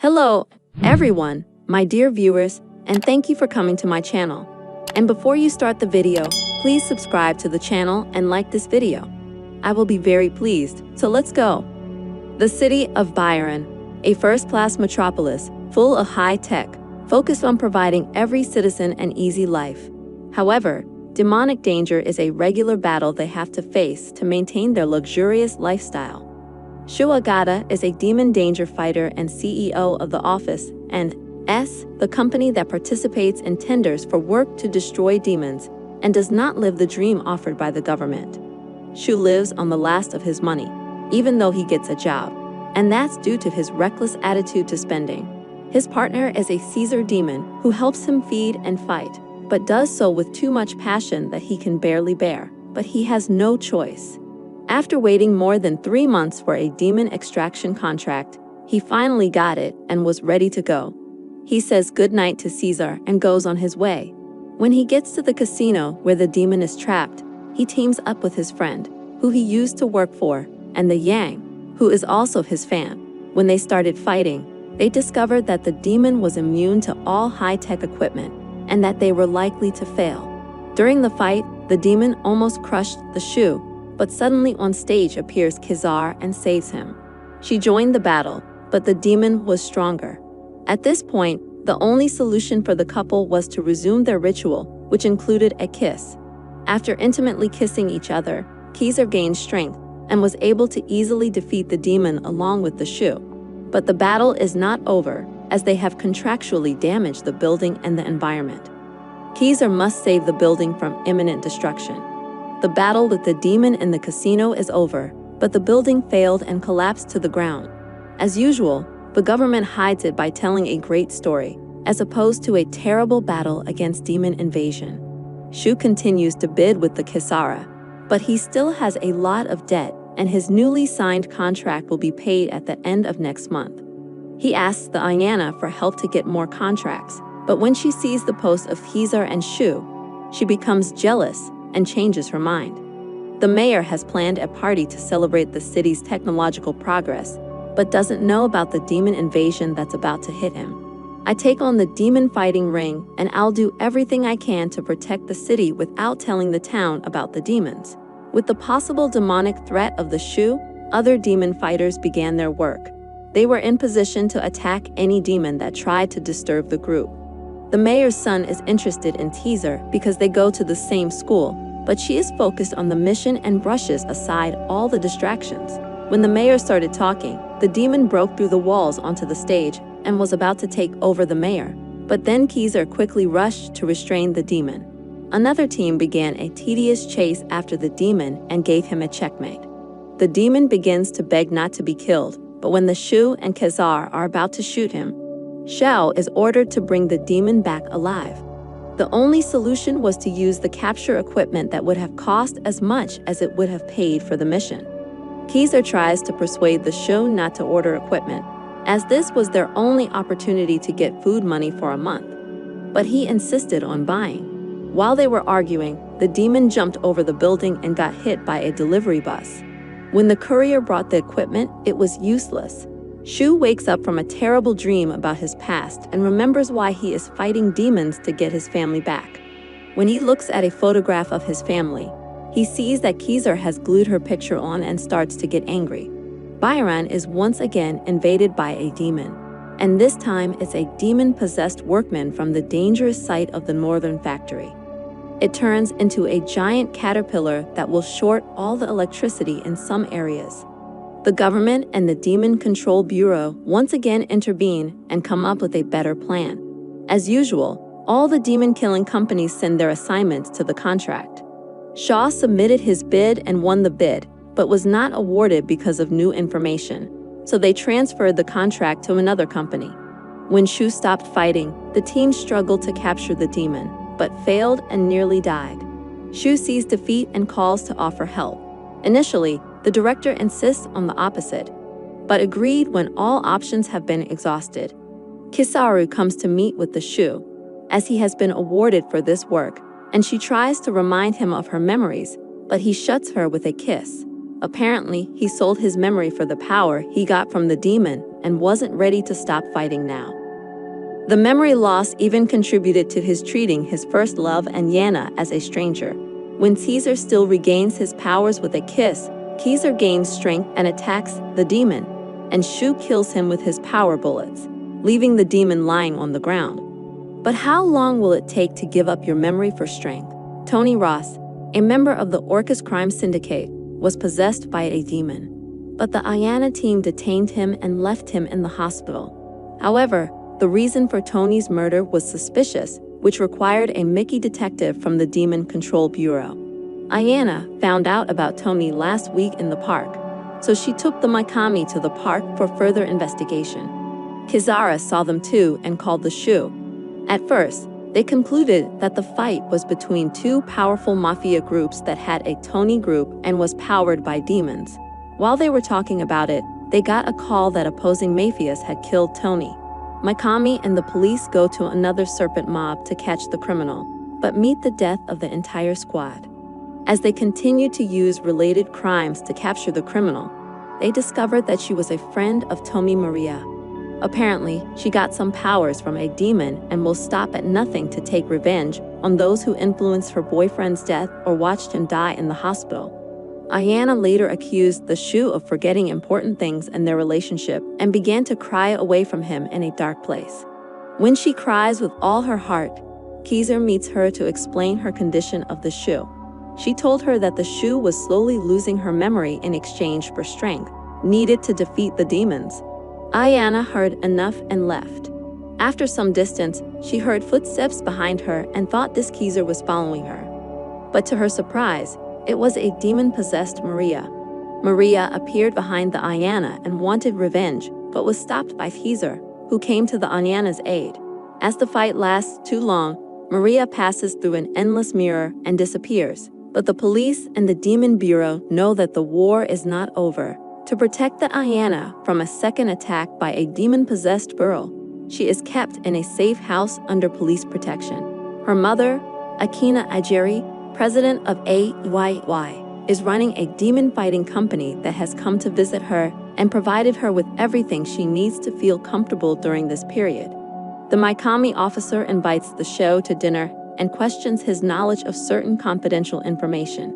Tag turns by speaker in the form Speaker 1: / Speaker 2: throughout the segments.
Speaker 1: Hello, everyone, my dear viewers, and thank you for coming to my channel. And before you start the video, please subscribe to the channel and like this video. I will be very pleased, so let's go. The city of Byron, a first-class metropolis full of high tech, focused on providing every citizen an easy life. However, demonic danger is a regular battle they have to face to maintain their luxurious lifestyle. Shuagata is a demon danger fighter and CEO of the Office and the company that participates in tenders for work to destroy demons and does not live the dream offered by the government. Shu lives on the last of his money, even though he gets a job, and that's due to his reckless attitude to spending. His partner is a Caesar demon who helps him feed and fight, but does so with too much passion that he can barely bear, but he has no choice. After waiting more than 3 months for a demon extraction contract, he finally got it and was ready to go. He says goodnight to Caesar and goes on his way. When he gets to the casino where the demon is trapped, he teams up with his friend, who he used to work for, and the Yang, who is also his fan. When they started fighting, they discovered that the demon was immune to all high-tech equipment and that they were likely to fail. During the fight, the demon almost crushed the Shu, but suddenly on stage appears Kizar and saves him. She joined the battle, but the demon was stronger. At this point, the only solution for the couple was to resume their ritual, which included a kiss. After intimately kissing each other, Kizar gained strength and was able to easily defeat the demon along with the Shu. But the battle is not over, as they have contractually damaged the building and the environment. Kizar must save the building from imminent destruction. The battle with the demon in the casino is over, but the building failed and collapsed to the ground. As usual, the government hides it by telling a great story, as opposed to a terrible battle against demon invasion. Shu continues to bid with the Kisara, but he still has a lot of debt, and his newly signed contract will be paid at the end of next month. He asks the Ayana for help to get more contracts, but when she sees the posts of Kizar and Shu, she becomes jealous and changes her mind. The mayor has planned a party to celebrate the city's technological progress, but doesn't know about the demon invasion that's about to hit him. I take on the demon fighting ring, and I'll do everything I can to protect the city without telling the town about the demons. With the possible demonic threat of the Shu, other demon fighters began their work. They were in position to attack any demon that tried to disturb the group. The mayor's son is interested in Teaser because they go to the same school, but she is focused on the mission and brushes aside all the distractions. When the mayor started talking, the demon broke through the walls onto the stage and was about to take over the mayor, but then Keezer quickly rushed to restrain the demon. Another team began a tedious chase after the demon and gave him a checkmate. The demon begins to beg not to be killed, but when the Shu and Kazar are about to shoot him, Xiao is ordered to bring the demon back alive. The only solution was to use the capture equipment that would have cost as much as it would have paid for the mission. Keezer tries to persuade the Shu not to order equipment, as this was their only opportunity to get food money for a month. But he insisted on buying. While they were arguing, the demon jumped over the building and got hit by a delivery bus. When the courier brought the equipment, it was useless. Shu wakes up from a terrible dream about his past and remembers why he is fighting demons to get his family back. When he looks at a photograph of his family, he sees that Keezer has glued her picture on and starts to get angry. Byron is once again invaded by a demon, and this time it's a demon-possessed workman from the dangerous site of the northern factory. It turns into a giant caterpillar that will short all the electricity in some areas. The government and the Demon Control Bureau once again intervene and come up with a better plan. As usual, all the demon-killing companies send their assignments to the contract. Shaw submitted his bid and won the bid, but was not awarded because of new information, so they transferred the contract to another company. When Shu stopped fighting, the team struggled to capture the demon, but failed and nearly died. Shu sees defeat and calls to offer help. Initially, the director insists on the opposite, but agreed when all options have been exhausted. Kisaru comes to meet with the Shu, as he has been awarded for this work, and she tries to remind him of her memories, but he shuts her with a kiss. Apparently, he sold his memory for the power he got from the demon, and wasn't ready to stop fighting now. The memory loss even contributed to his treating his first love and Yana as a stranger. When Caesar still regains his powers with a kiss, Caesar gains strength and attacks the demon, and Shu kills him with his power bullets, leaving the demon lying on the ground. But how long will it take to give up your memory for strength? Tony Ross, a member of the Orcus crime syndicate, was possessed by a demon. But the Ayana team detained him and left him in the hospital. However, the reason for Tony's murder was suspicious, which required a Mickey detective from the Demon Control Bureau. Ayana found out about Tony last week in the park, so she took the Mikami to the park for further investigation. Kizara saw them too and called the Shu. At first, they concluded that the fight was between two powerful mafia groups that had a Tony group and was powered by demons. While they were talking about it, they got a call that opposing mafias had killed Tony. Mikami and the police go to another serpent mob to catch the criminal, but meet the death of the entire squad. As they continue to use related crimes to capture the criminal, they discovered that she was a friend of Tomi Maria. Apparently, she got some powers from a demon and will stop at nothing to take revenge on those who influenced her boyfriend's death or watched him die in the hospital. Ayana later accused the Shu of forgetting important things in their relationship and began to cry away from him in a dark place. When she cries with all her heart, Caesar meets her to explain her condition of the Shu. She told her that the Shu was slowly losing her memory in exchange for strength, needed to defeat the demons. Ayana heard enough and left. After some distance, she heard footsteps behind her and thought this Caesar was following her. But to her surprise, it was a demon-possessed Maria. Maria appeared behind the Ayana and wanted revenge, but was stopped by Caesar, who came to the Ayana's aid. As the fight lasts too long, Maria passes through an endless mirror and disappears. But the police and the Demon Bureau know that the war is not over. To protect the Ayana from a second attack by a demon-possessed girl, she is kept in a safe house under police protection. Her mother, Akina Ijeri, president of AYY, is running a demon-fighting company that has come to visit her and provided her with everything she needs to feel comfortable during this period. The Mikami officer invites the Sho to dinner and questions his knowledge of certain confidential information.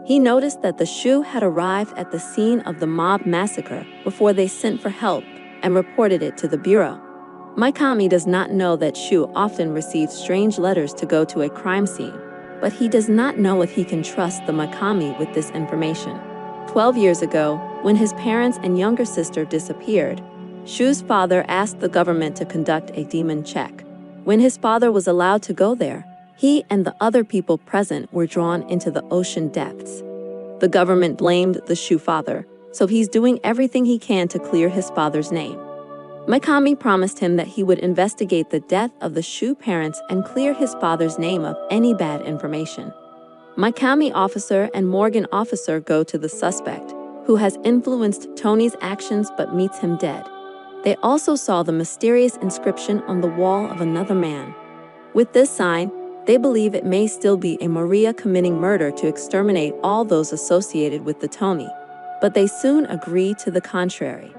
Speaker 1: He noticed that the Shu had arrived at the scene of the mob massacre before they sent for help and reported it to the Bureau. Mikami does not know that Shu often receives strange letters to go to a crime scene, but he does not know if he can trust the Mikami with this information. 12 years ago, when his parents and younger sister disappeared, Shu's father asked the government to conduct a demon check. When his father was allowed to go there, he and the other people present were drawn into the ocean depths. The government blamed the Shu father, so he's doing everything he can to clear his father's name. Mikami promised him that he would investigate the death of the Shu parents and clear his father's name of any bad information. Mikami officer and Morgan officer go to the suspect, who has influenced Tony's actions but meets him dead. They also saw the mysterious inscription on the wall of another man. With this sign, they believe it may still be a Maria committing murder to exterminate all those associated with the Tony, but they soon agree to the contrary.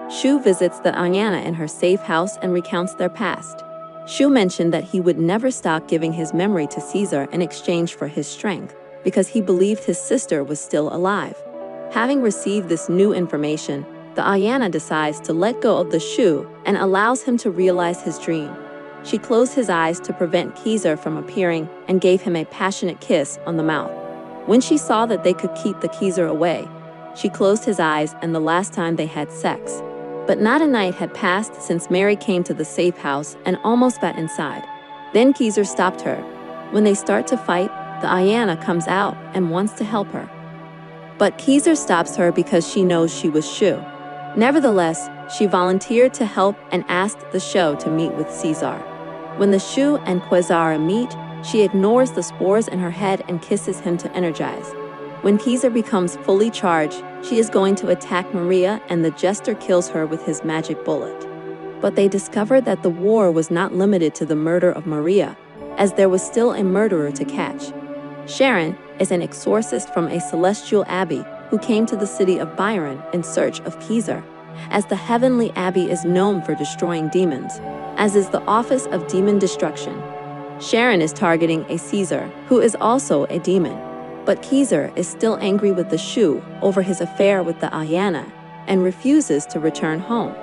Speaker 1: Shu visits the Ayana in her safe house and recounts their past. Shu mentioned that he would never stop giving his memory to Caesar in exchange for his strength, because he believed his sister was still alive. Having received this new information, the Ayana decides to let go of the Shu and allows him to realize his dream. She closed his eyes to prevent Caesar from appearing and gave him a passionate kiss on the mouth. When she saw that they could keep the Caesar away, she closed his eyes and the last time they had sex. But not a night had passed since Mary came to the safe house and almost got inside. Then Caesar stopped her. When they start to fight, the Ayana comes out and wants to help her. But Caesar stops her because she knows she was Shu. Nevertheless, she volunteered to help and asked the Sho to meet with Caesar. When the Shu and Quasara meet, she ignores the spores in her head and kisses him to energize. When Caesar becomes fully charged, she is going to attack Maria and the jester kills her with his magic bullet. But they discovered that the war was not limited to the murder of Maria, as there was still a murderer to catch. Sharon is an exorcist from a celestial abbey who came to the city of Byron in search of Caesar. as the Heavenly Abbey is known for destroying demons, as is the Office of Demon Destruction. Sharon is targeting a Caesar, who is also a demon. But Caesar is still angry with the Shu over his affair with the Ayana and refuses to return home.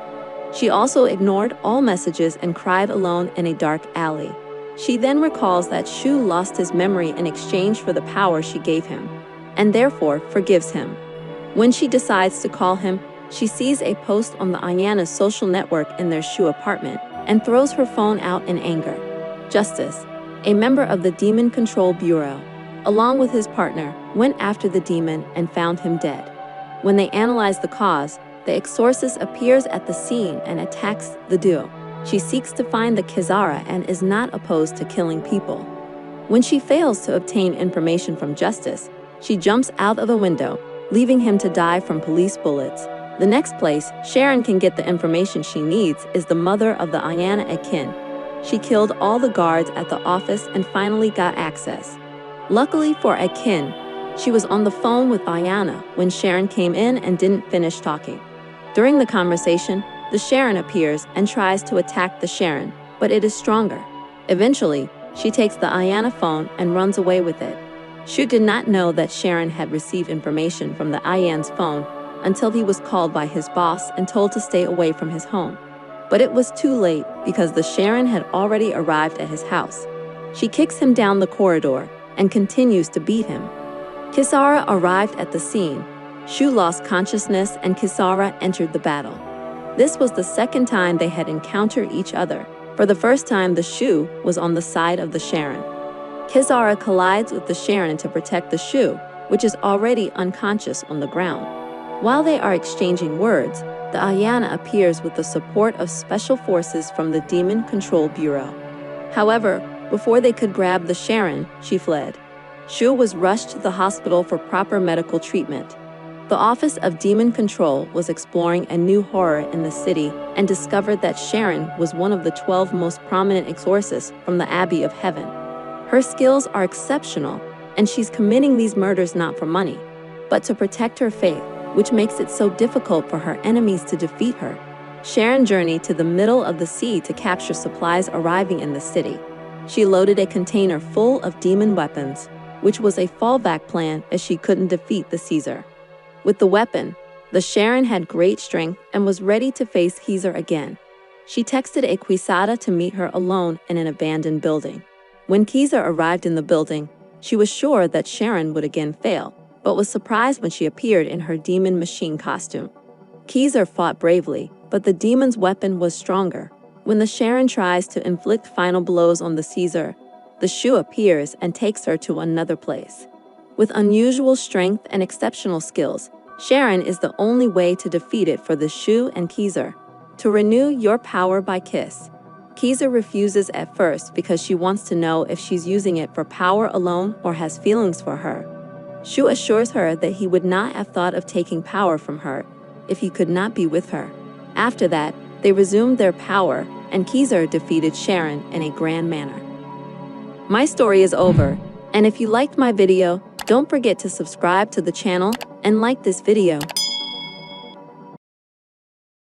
Speaker 1: She also ignored all messages and cried alone in a dark alley. She then recalls that Shu lost his memory in exchange for the power she gave him, and therefore forgives him. When she decides to call him, she sees a post on the Ayana's social network in their Shu apartment and throws her phone out in anger. Justice, a member of the Demon Control Bureau, along with his partner, went after the demon and found him dead. When they analyze the cause, the exorcist appears at the scene and attacks the duo. She seeks to find the Kizara and is not opposed to killing people. When she fails to obtain information from Justice, she jumps out of a window, leaving him to die from police bullets. The next place Sharon can get the information she needs is the mother of the Ayana Akin. She killed all the guards at the office and finally got access. Luckily for Akin, she was on the phone with Ayana when Sharon came in and didn't finish talking. During the conversation, the Sharon appears and tries to attack the Sharon, but it is stronger. Eventually, she takes the Ayana phone and runs away with it. Shu did not know that Sharon had received information from the Ayan's phone until he was called by his boss and told to stay away from his home. But it was too late because the Sharon had already arrived at his house. She kicks him down the corridor and continues to beat him. Kisara arrived at the scene. Shu lost consciousness and Kisara entered the battle. This was the second time they had encountered each other. For the first time, the Shu was on the side of the Sharon. Kisara collides with the Sharon to protect the Shu, which is already unconscious on the ground. While they are exchanging words, the Ayana appears with the support of special forces from the Demon Control Bureau. However, before they could grab the Sharon, she fled. Shu was rushed to the hospital for proper medical treatment. The Office of Demon Control was exploring a new horror in the city and discovered that Sharon was one of the 12 most prominent exorcists from the Abbey of Heaven. Her skills are exceptional, and she's committing these murders not for money, but to protect her faith, which makes it so difficult for her enemies to defeat her. Sharon journeyed to the middle of the sea to capture supplies arriving in the city. She loaded a container full of demon weapons, which was a fallback plan as she couldn't defeat the Caesar. With the weapon, the Sharon had great strength and was ready to face Caesar again. She texted a Quisada to meet her alone in an abandoned building. When Caesar arrived in the building, she was sure that Sharon would again fail, but was surprised when she appeared in her demon machine costume. Caesar fought bravely, but the demon's weapon was stronger. When the Sharon tries to inflict final blows on the Caesar, the Shu appears and takes her to another place. With unusual strength and exceptional skills, Sharon is the only way to defeat it for the Shu and Caesar. To renew your power by kiss. Caesar refuses at first because she wants to know if she's using it for power alone or has feelings for her. Shu assures her that he would not have thought of taking power from her if he could not be with her. After that, they resumed their power, and Caesar defeated Sharon in a grand manner. My story is over, and if you liked my video, don't forget to subscribe to the channel and like this video.